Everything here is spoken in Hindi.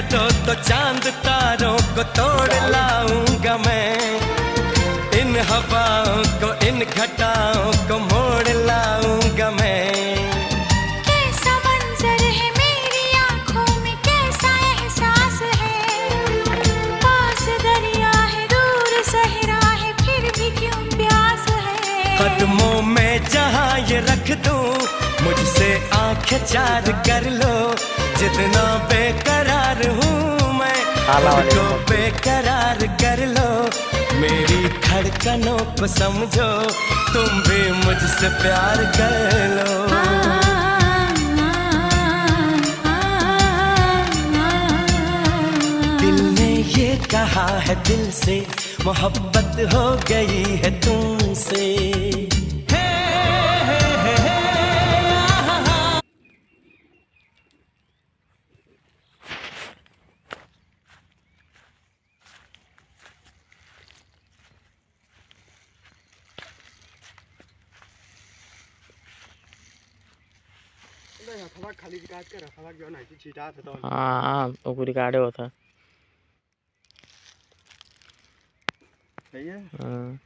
दो तो चांद तारों को तोड़ लाऊंगा मैं, इन हवाओं को इन घटाओं को मोड़ लाऊंगा मैं। कैसा मंजर है मेरी आंखों में, कैसा एहसास है, पास दरिया है दूर सहरा है फिर भी क्यों प्यास है। कदमों में जहां ये रख दूं, मुझसे आंखें चार कर लो, जितना बेकरार हूँ मैं खुद को बेकरार कर लो। मेरी धड़कनों को समझो, तुम भी मुझसे प्यार कर लो। दिल ने ये कहा है दिल से, मोहब्बत हो गई है तुमसे। खाली काट कर रखा जो ना चीटा था तो हाँ वो पूरी काटे होता सही है। हाँ